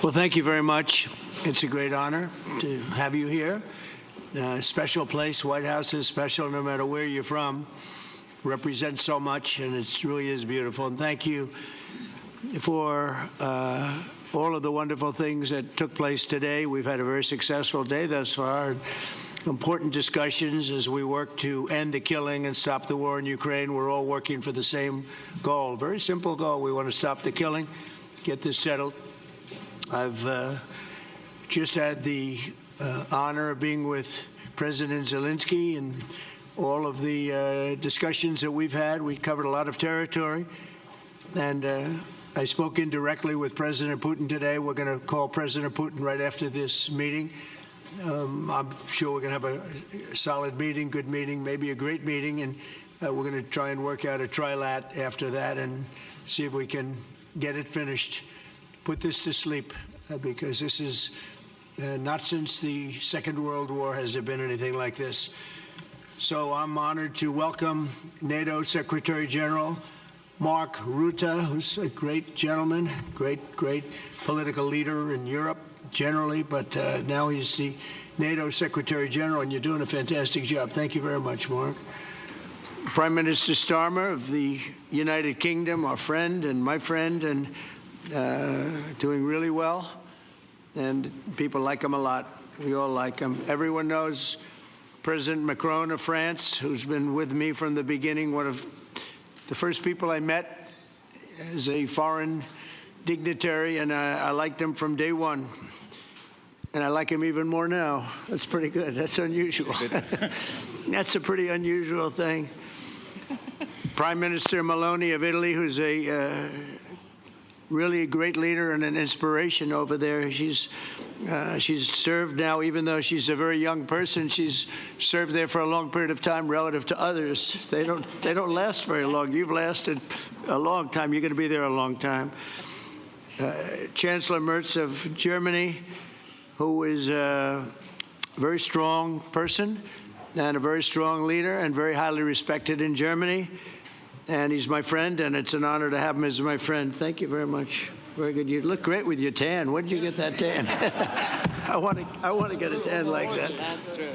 Well, thank you very much. It's a great honor to have you here. Special place. White House is special no matter where you're from. Represents so much, and it really is beautiful. And thank you for all of the wonderful things that took place today. We've had a very successful day thus far. Important discussions as we work to end the killing and stop the war in Ukraine. We're all working for the same goal, very simple goal. We want to stop the killing, get this settled. I've just had the honor of being with President Zelensky and all of the discussions that we've had. We covered a lot of territory, and I spoke indirectly with President Putin today. We're going to call President Putin right after this meeting. I'm sure we're going to have a solid meeting, good meeting, maybe a great meeting, and we're going to try and work out a trilat after that and see if we can get it finished, put this to sleep, because this is not since the Second World War has there been anything like this. So I'm honored to welcome NATO Secretary General Mark Rutte, who's a great gentleman, great political leader in Europe generally, but now he's the NATO Secretary General, and you're doing a fantastic job. Thank you very much, Mark. Prime Minister Starmer of the United Kingdom, our friend and my friend, and doing really well, and people like him a lot. We all like him. Everyone knows President Macron of France, who's been with me from the beginning, one of the first people I met as a foreign dignitary, and I liked him from day one. And I like him even more now. That's pretty good. That's unusual. That's a pretty unusual thing. Prime Minister Meloni of Italy, who's a really a great leader and an inspiration over there. She's served now, even though she's a very young person, she's served there for a long period of time relative to others. They don't last very long. You've lasted a long time. You're going to be there a long time. Chancellor Merz of Germany, who is a very strong person and a very strong leader and very highly respected in Germany. And he's my friend, and it's an honor to have him as my friend. Thank you very much. Very good. You look great with your tan. Where did you get that tan? I want to get a tan like that. That's true.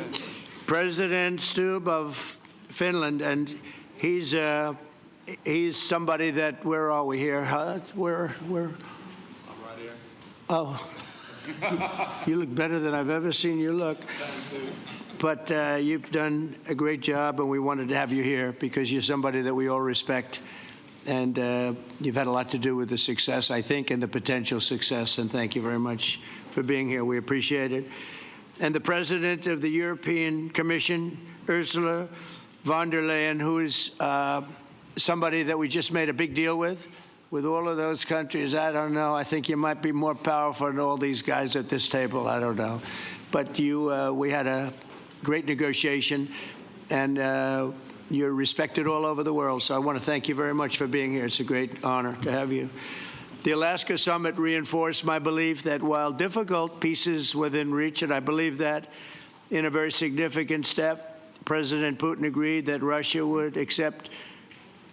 President Stubb of Finland, and he's somebody that, where are we here? Where? I'm right here. Oh. You look better than I've ever seen you look. But you've done a great job, and we wanted to have you here because you're somebody that we all respect. And you've had a lot to do with the success, I think, and the potential success. And thank you very much for being here. We appreciate it. And the President of the European Commission, Ursula von der Leyen, who is somebody that we just made a big deal with all of those countries. I don't know. I think you might be more powerful than all these guys at this table. I don't know. But we had a great negotiation, and you're respected all over the world. So I want to thank you very much for being here. It's a great honor to have you. The Alaska summit reinforced my belief that while difficult, peace is within reach, and I believe that in a very significant step, President Putin agreed that Russia would accept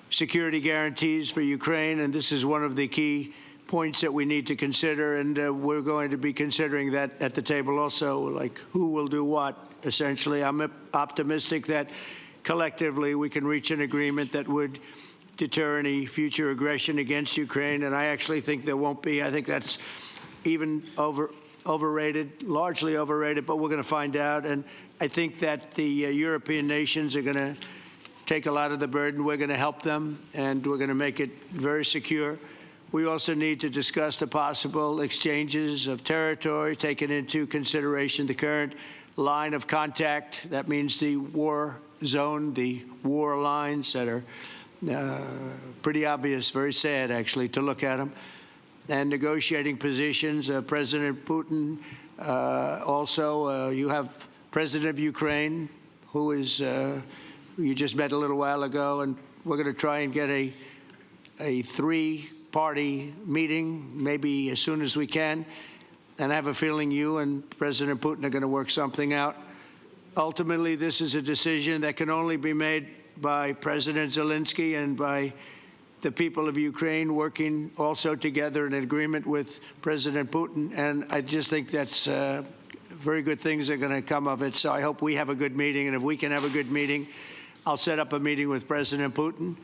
security guarantees for Ukraine, and this is one of the key points that we need to consider, and we're going to be considering that at the table also, like who will do what, essentially. I'm optimistic that collectively we can reach an agreement that would deter any future aggression against Ukraine, and I actually think there won't be. I think that's even overrated, largely overrated, but we're going to find out, and I think that the European nations are going to take a lot of the burden. We're going to help them, and we're going to make it very secure. We also need to discuss the possible exchanges of territory, taking into consideration the current line of contact. That means the war zone, the war lines that are pretty obvious, very sad, actually, to look at them. And negotiating positions. President Putin, also, you have President of Ukraine, who is you just met a little while ago, and we're going to try and get a three-party meeting, maybe as soon as we can. And I have a feeling you and President Putin are going to work something out. Ultimately, this is a decision that can only be made by President Zelensky and by the people of Ukraine working also together in agreement with President Putin. And I just think that's very good things are going to come of it. So I hope we have a good meeting. And if we can have a good meeting, I'll set up a meeting with President Putin.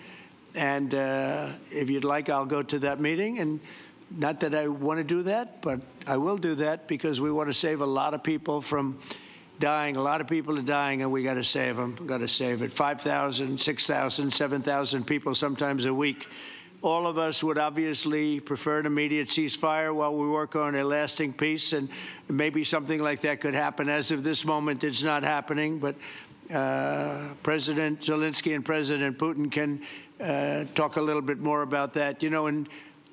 And if you'd like, I'll go to that meeting. And not that I want to do that, but I will do that because we want to save a lot of people from dying. A lot of people are dying, and we got to save them. Got to save it. 5,000, 6,000, 7,000 people sometimes a week. All of us would obviously prefer an immediate ceasefire while we work on a lasting peace, and maybe something like that could happen. As of this moment, it's not happening, but President Zelensky and President Putin can talk a little bit more about that. You know, in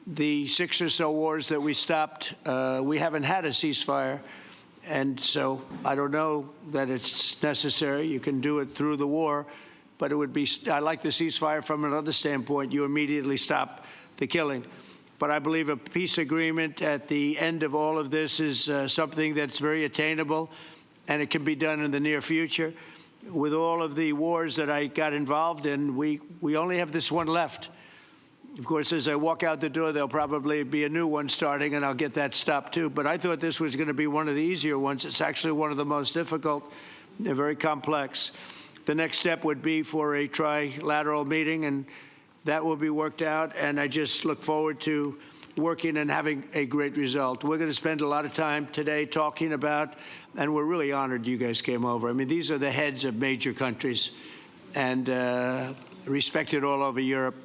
the 6 or so wars that we stopped, we haven't had a ceasefire. And so I don't know that it's necessary. You can do it through the war, but it would be, I like the ceasefire from another standpoint. You immediately stop the killing. But I believe a peace agreement at the end of all of this is something that's very attainable, and it can be done in the near future. With all of the wars that I got involved in, we only have this one left. Of course, as I walk out the door, there'll probably be a new one starting, and I'll get that stopped too. But I thought this was going to be one of the easier ones. It's actually one of the most difficult. They're very complex. The next step would be for a trilateral meeting, and that will be worked out. And I just look forward to working and having a great result. We're going to spend a lot of time today talking about, and we're really honored you guys came over. I mean, these are the heads of major countries and respected all over Europe.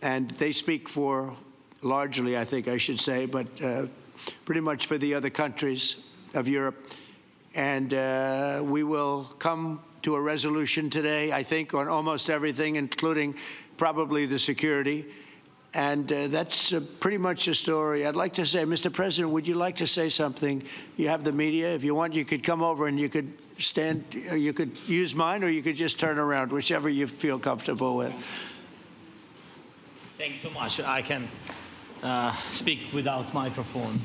And they speak for, largely, I think I should say, but pretty much for the other countries of Europe. And we will come to a resolution today, I think, on almost everything, including probably the security. And that's pretty much the story. I'd like to say, Mr. President, would you like to say something? You have the media. If you want, you could come over and you could stand, you could use mine, or you could just turn around, whichever you feel comfortable with. Thank you so much. I can speak without microphone.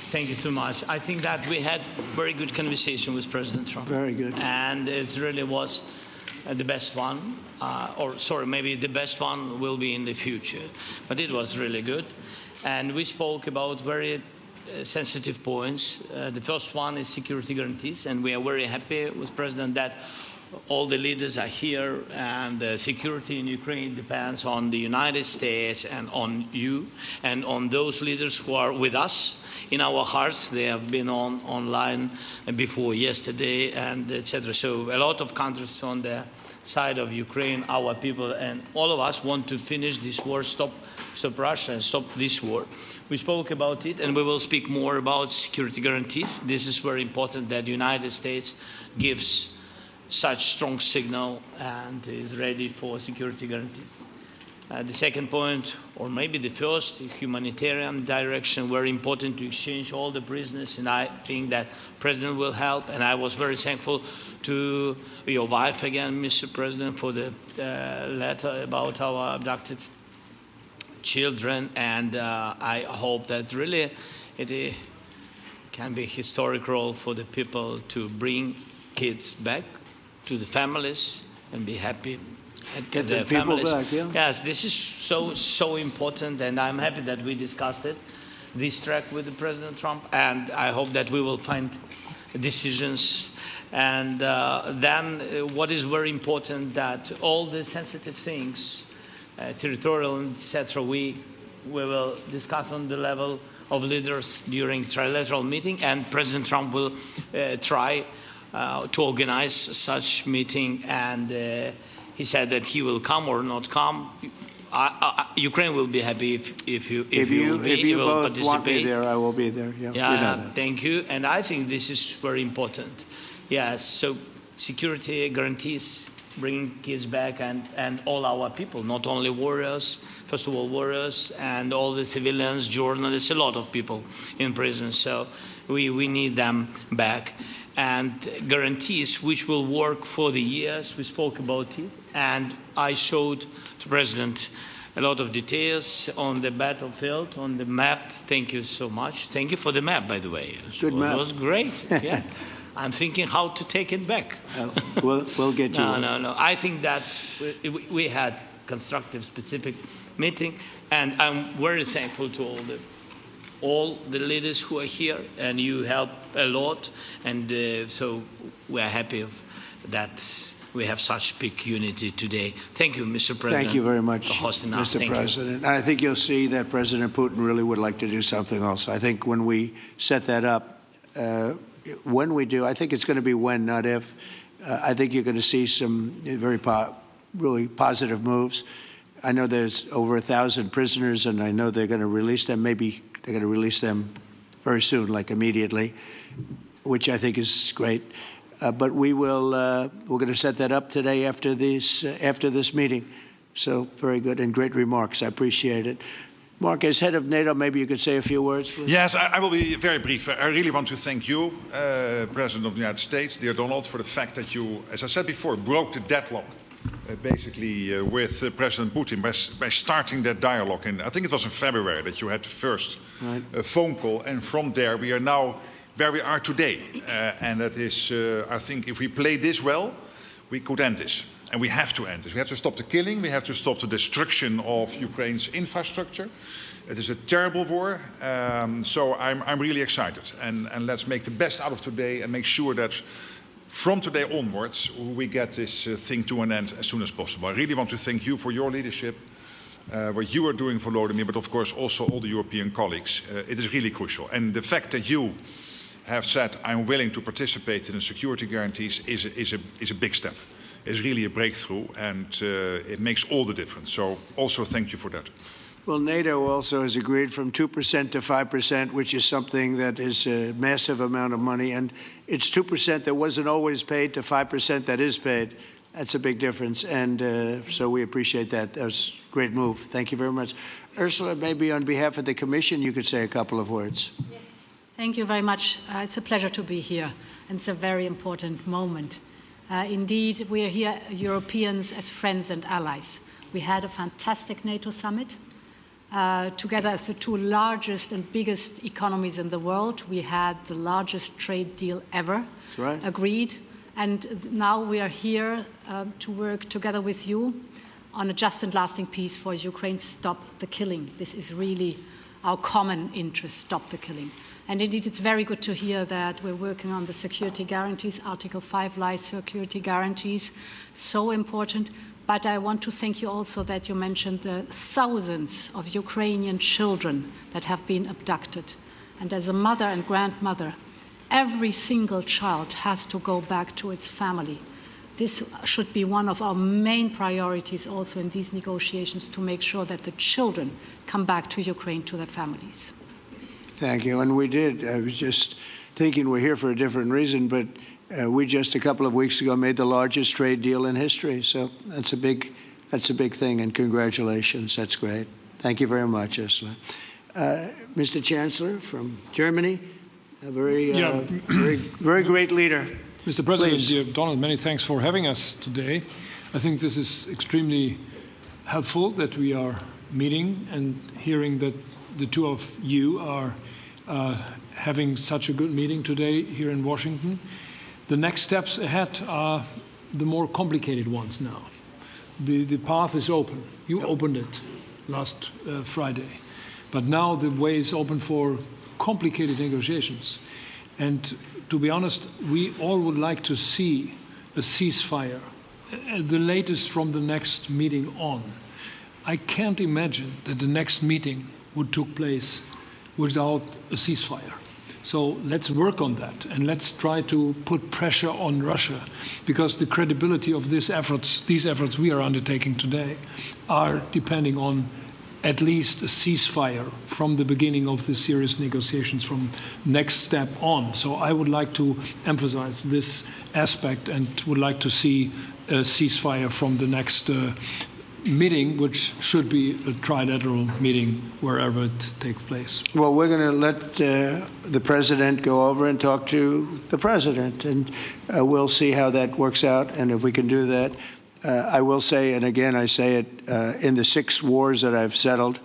Thank you so much. I think that we had very good conversation with President Trump. Very good. And it really was the best one. Or sorry, maybe the best one will be in the future. But it was really good. And we spoke about very sensitive points. The first one is security guarantees. And we are very happy with President that all the leaders are here, and the security in Ukraine depends on the United States and on you and on those leaders who are with us in our hearts. They have been online before yesterday, and etc. So a lot of countries on the side of Ukraine, our people, and all of us want to finish this war, stop Russia and stop this war. We spoke about it, and we will speak more about security guarantees. This is very important that the United States gives such strong signal and is ready for security guarantees. The second point, or maybe the first, humanitarian direction, very important to exchange all the prisoners, and I think that President will help. And I was very thankful to your wife again, Mr. President, for the letter about our abducted children, and I hope that really it can be a historic role for the people to bring kids back to the families and be happy at Get the people families. back, yeah. Yes, this is so important, and I'm happy that we discussed it, this track with the President Trump, and I hope that we will find decisions. And then what is very important, that all the sensitive things, territorial, etc., we will discuss on the level of leaders during trilateral meeting, and President Trump will try to organize such meeting, and he said that he will come or not come. Ukraine will be happy if you will both participate. want me there, I will be there. Yeah, Yeah, you know that. thank you. And I think this is very important. Yes, so security guarantees, bringing kids back, and all our people, not only warriors, first of all warriors, and all the civilians, journalists, a lot of people in prison. So we need them back. And guarantees which will work for the years. We spoke about it, and I showed the President a lot of details on the battlefield, on the map. Thank you so much. Thank you for the map, by the way. Good map. It was great. Yeah. I'm thinking how to take it back. We'll get you. No. I think that we had constructive, specific meeting. And I'm very thankful to all the leaders who are here, and you help a lot. And so we are happy that we have such big unity today. Thank you, Mr. President. Thank you very much, for hosting us. Mr. President. And I think you'll see that President Putin really would like to do something else. I think when we set that up, when we do, I think it's going to be when, not if. I think you're going to see some very really positive moves. I know there's over 1,000 prisoners, and I know they're going to release them. Maybe they're going to release them very soon, like immediately, which I think is great. But we're going to set that up today after this meeting. So very good and great remarks. I appreciate it. Mark, as head of NATO, maybe you could say a few words, please. Yes, I will be very brief. I really want to thank you, President of the United States, dear Donald, for the fact that you, as I said before, broke the deadlock, basically, with President Putin by starting that dialogue. And I think it was in February that you had the first phone call, and from there we are now where we are today. And that is, I think, if we play this well, we could end this. And we have to end this. We have to stop the killing. We have to stop the destruction of Ukraine's infrastructure. It is a terrible war. So I'm really excited. And let's make the best out of today and make sure that from today onwards, we get this thing to an end as soon as possible. I really want to thank you for your leadership, what you are doing for Volodymyr, but of course also all the European colleagues. It is really crucial. And the fact that you have said, I'm willing to participate in the security guarantees is a big step. It's really a breakthrough, and it makes all the difference. So also thank you for that. Well, NATO also has agreed from 2% to 5%, which is something that is a massive amount of money. And it's 2% that wasn't always paid to 5% that is paid. That's a big difference. And so we appreciate that. That was a great move. Thank you very much. Ursula, maybe on behalf of the Commission, you could say a couple of words. Yes. Thank you very much. It's a pleasure to be here. And it's a very important moment. Indeed, we are here, Europeans, as friends and allies. We had a fantastic NATO summit. Together as the two largest and biggest economies in the world, we had the largest trade deal ever agreed. And now we are here to work together with you on a just and lasting peace for Ukraine. Stop the killing. This is really our common interest, stop the killing. And indeed, it's very good to hear that we're working on the security guarantees, Article 5 lies security guarantees, so important. But I want to thank you also that you mentioned the thousands of Ukrainian children that have been abducted. And as a mother and grandmother, every single child has to go back to its family. This should be one of our main priorities also in these negotiations, to make sure that the children come back to Ukraine, to their families. Thank you. And we did. I was just thinking we're here for a different reason, but we just a couple of weeks ago made the largest trade deal in history. So that's a big thing, and congratulations. That's great. Thank you very much, Ursula. Mr. Chancellor from Germany, a very great leader. Mr. President, Please. dear Donald, many thanks for having us today. I think this is extremely helpful that we are meeting and hearing that the two of you are having such a good meeting today here in Washington. The next steps ahead are the more complicated ones now. The path is open. You opened it last Friday. But now the way is open for complicated negotiations. And to be honest, we all would like to see a ceasefire, the latest from the next meeting on. I can't imagine that the next meeting would take place without a ceasefire. So let's work on that, and let's try to put pressure on Russia, because the credibility of these efforts we are undertaking today are depending on at least a ceasefire from the beginning of the serious negotiations from next step on. So I would like to emphasize this aspect and would like to see a ceasefire from the next meeting, which should be a trilateral meeting wherever it takes place. Well, we're going to let the president go over and talk to the president, and we'll see how that works out, and if we can do that. I will say, and again I say it, in the 6 wars that I've settled,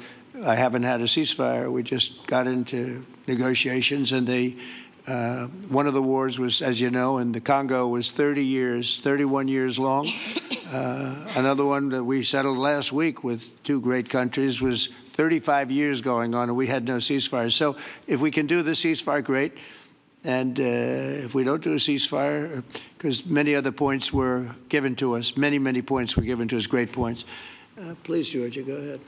I haven't had a ceasefire. We just got into negotiations, and they One of the wars was, as you know, in the Congo was 31 years long. Another one that we settled last week with two great countries was 35 years going on, and we had no ceasefire. So if we can do the ceasefire, great. And if we don't do a ceasefire, because many other points were given to us, many points were given to us, great points. Please, Georgia, go ahead.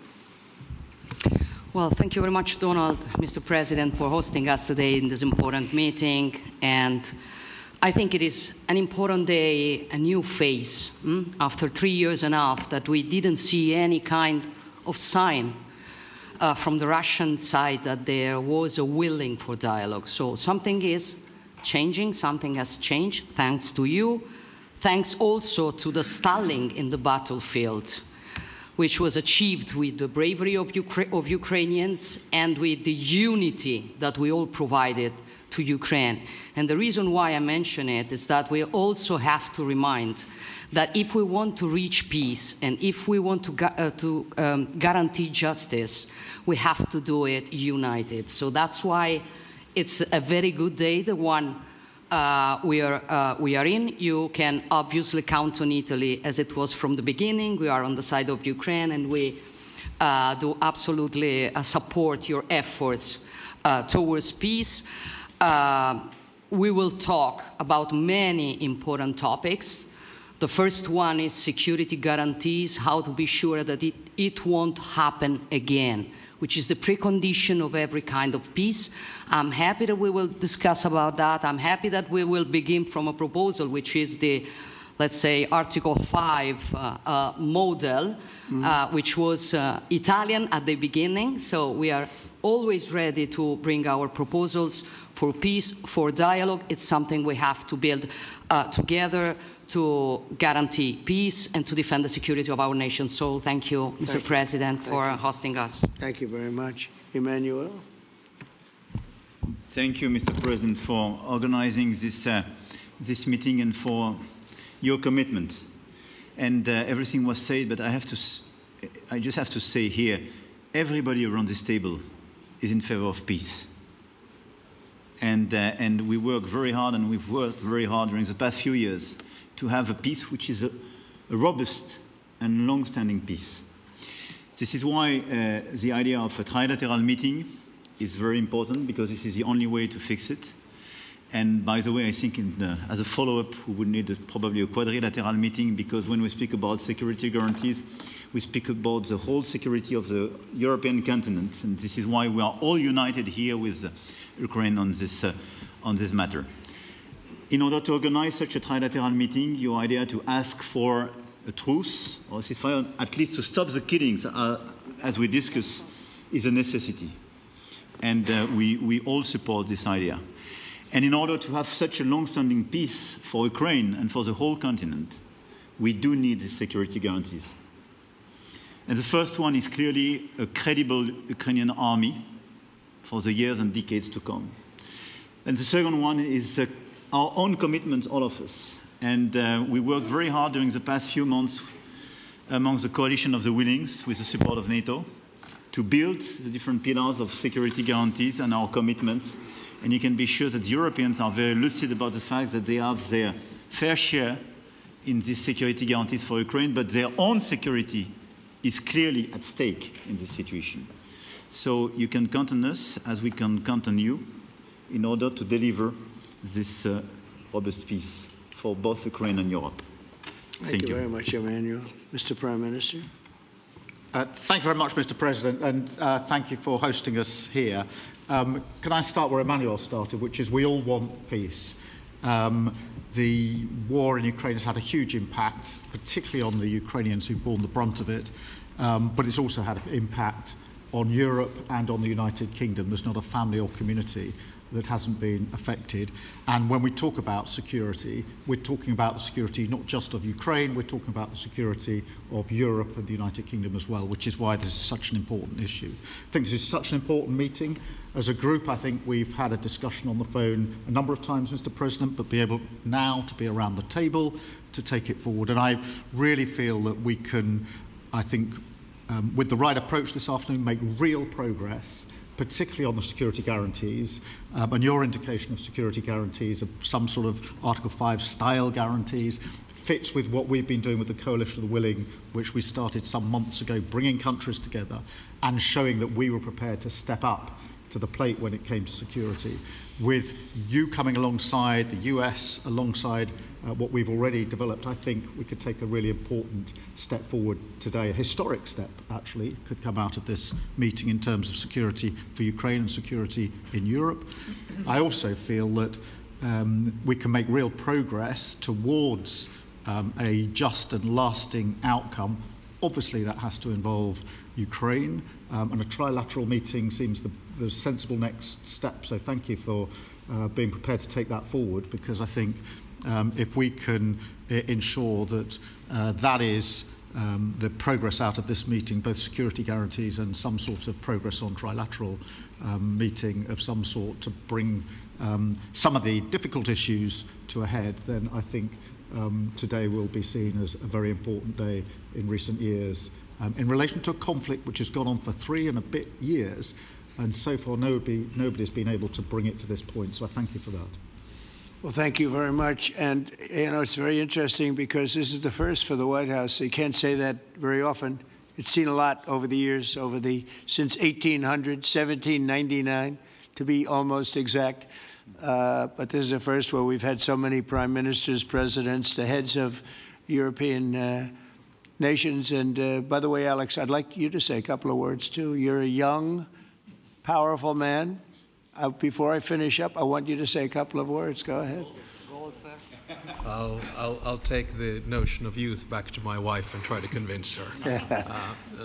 Well, thank you very much, Donald, Mr. President, for hosting us today in this important meeting. And I think it is an important day, a new phase, after 3 years and a half that we didn't see any kind of sign from the Russian side that there was a willing for dialogue. So something is changing, something has changed, thanks to you. Thanks also to the stalling in the battlefield, which was achieved with the bravery of Ukrainians and with the unity that we all provided to Ukraine. And the reason why I mention it is that we also have to remind that if we want to reach peace and if we want to guarantee justice, we have to do it united. So that's why it's a very good day, the one we are in. You can obviously count on Italy as it was from the beginning. We are on the side of Ukraine, and we do absolutely support your efforts towards peace. We will talk about many important topics. The first one is security guarantees, how to be sure that it won't happen again, which is the precondition of every kind of peace. I'm happy that we will discuss about that. I'm happy that we will begin from a proposal, which is the, let's say, Article 5 model, which was Italian at the beginning. So we are always ready to bring our proposals for peace, for dialogue. It's something we have to build together to guarantee peace and to defend the security of our nation. So thank you, Mr. President, for hosting us. Thank you very much. Emmanuel? Thank you, Mr. President, for organizing this meeting and for your commitment. And everything was said, but I just have to say here, everybody around this table is in favor of peace. And we work very hard, and we've worked very hard during the past few years to have a peace which is a robust and long-standing peace. This is why the idea of a trilateral meeting is very important, because this is the only way to fix it. And by the way, I think as a follow-up, we would need probably a quadrilateral meeting, because when we speak about security guarantees, we speak about the whole security of the European continent. And this is why we are all united here with Ukraine on this matter. In order to organize such a trilateral meeting, your idea to ask for a truce or a ceasefire, at least to stop the killings, as we discussed, is a necessity. And we all support this idea. And in order to have such a long-standing peace for Ukraine and for the whole continent, we do need these security guarantees. And the first one is clearly a credible Ukrainian army for the years and decades to come. And the second one is our own commitments, all of us. And we worked very hard during the past few months amongst the coalition of the willings, with the support of NATO, to build the different pillars of security guarantees and our commitments. And you can be sure that the Europeans are very lucid about the fact that they have their fair share in these security guarantees for Ukraine, but their own security is clearly at stake in this situation. So you can count on us, as we can count on you, in order to deliver this robust peace for both Ukraine and Europe. Thank you very much, Emmanuel. Mr. Prime Minister? Thank you very much, Mr. President, and thank you for hosting us here. Can I start where Emmanuel started, which is we all want peace. The war in Ukraine has had a huge impact, particularly on the Ukrainians who've borne the brunt of it, but it's also had an impact on Europe and on the United Kingdom. There's not a family or community that hasn't been affected. And when we talk about security, we're talking about the security not just of Ukraine, we're talking about the security of Europe and the United Kingdom as well, which is why this is such an important issue. I think this is such an important meeting. As a group, I think we've had a discussion on the phone a number of times, Mr. President, but be able now to be around the table to take it forward. And I really feel that we can, I think, with the right approach this afternoon, make real progress, particularly on the security guarantees, and your indication of security guarantees, of some sort of Article 5 style guarantees, fits with what we've been doing with the Coalition of the Willing, which we started some months ago, bringing countries together and showing that we were prepared to step up to the plate when it came to security. With you coming alongside, the US alongside what we've already developed, I think we could take a really important step forward today. A historic step, actually, could come out of this meeting in terms of security for Ukraine and security in Europe. I also feel that we can make real progress towards a just and lasting outcome. Obviously, that has to involve Ukraine, and a trilateral meeting seems the sensible next step. So thank you for being prepared to take that forward, because I think if we can ensure that that is the progress out of this meeting, both security guarantees and some sort of progress on trilateral meeting of some sort to bring some of the difficult issues to a head, then I think today will be seen as a very important day in recent years in relation to a conflict which has gone on for 3 and a bit years, and so far nobody's been able to bring it to this point. So I thank you for that. Well, thank you very much. And, it's very interesting because this is the first for the White House. You can't say that very often. It's seen a lot over the years, since 1800, 1799, to be almost exact. But this is the first where we've had so many prime ministers, presidents, the heads of European nations. And by the way, Alex, I'd like you to say a couple of words, too. You're a young, powerful man. Before I finish up, I want you to say a couple of words. Go ahead. I'll take the notion of youth back to my wife and try to convince her.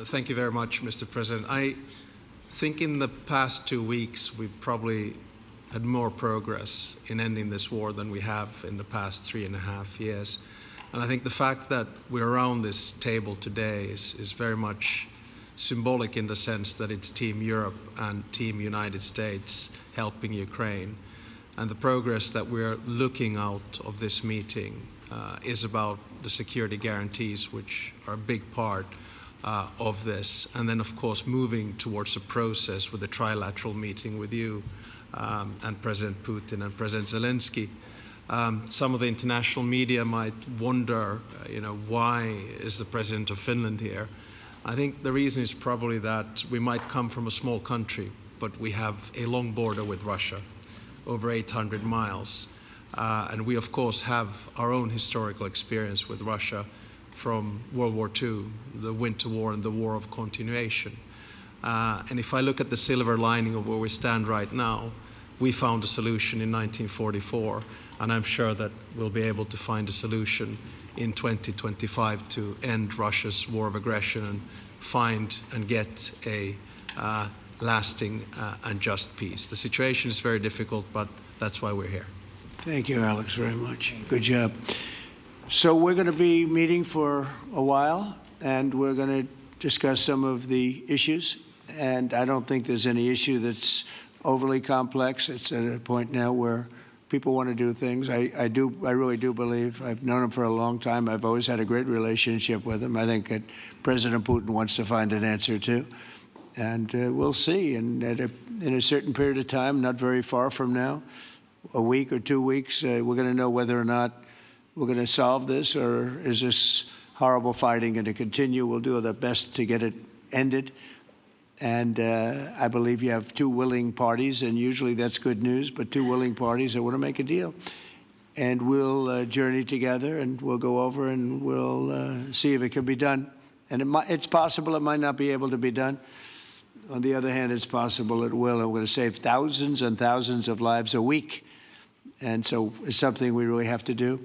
Thank you very much, Mr. President. I think in the past 2 weeks, we've probably had more progress in ending this war than we have in the past 3.5 years. And I think the fact that we're around this table today is very much symbolic in the sense that it's Team Europe and Team United States helping Ukraine. And the progress that we're looking out of this meeting is about the security guarantees, which are a big part of this. And then, of course, moving towards a process with a trilateral meeting with you and President Putin and President Zelensky. Some of the international media might wonder, why is the President of Finland here? I think the reason is probably that we might come from a small country, but we have a long border with Russia, over 800 miles. And we, of course, have our own historical experience with Russia from World War II, the Winter War and the War of Continuation. And if I look at the silver lining of where we stand right now, we found a solution in 1944, and I'm sure that we'll be able to find a solution in 2025 to end Russia's war of aggression and find and get a lasting and just peace. The situation is very difficult, but that's why we're here. Thank you, Alex, very much. Good job. So we're going to be meeting for a while, and we're going to discuss some of the issues. And I don't think there's any issue that's overly complex. It's at a point now where people want to do things. I really do believe. I've known him for a long time. I've always had a great relationship with him. I think that President Putin wants to find an answer too. And we'll see. And in a certain period of time, not very far from now, a week or 2 weeks, we're going to know whether or not we're going to solve this, or is this horrible fighting going to continue. We'll do our best to get it ended. And I believe you have 2 willing parties, and usually that's good news, but 2 willing parties that want to make a deal. And we'll journey together, and we'll go over, and we'll see if it can be done. And it's possible it might not be able to be done. On the other hand, it's possible it will. And we're going to save thousands and thousands of lives a week. And so it's something we really have to do.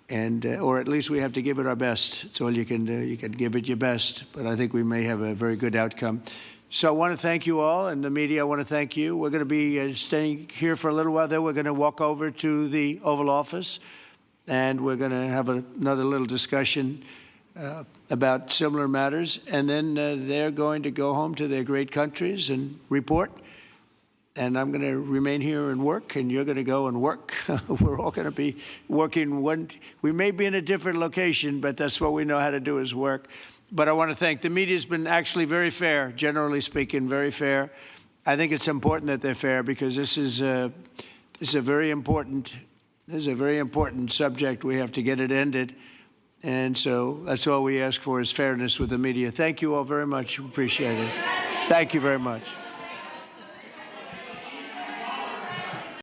And, or at least we have to give it our best. It's all you can do. You can give it your best. But I think we may have a very good outcome. So I want to thank you all, and the media, I want to thank you. We're going to be staying here for a little while. Then we're going to walk over to the Oval Office, and we're going to have another little discussion about similar matters. And then they're going to go home to their great countries and report. And I'm going to remain here and work, and you're going to go and work. We're all going to be working. We may be in a different location, but that's what we know how to do, is work. But I want to thank the media. Has been actually very fair, generally speaking, very fair. I think it's important that they're fair because this is a very important subject. We have to get it ended. And so that's all we ask for is fairness with the media. Thank you all very much. Appreciate it. Thank you very much.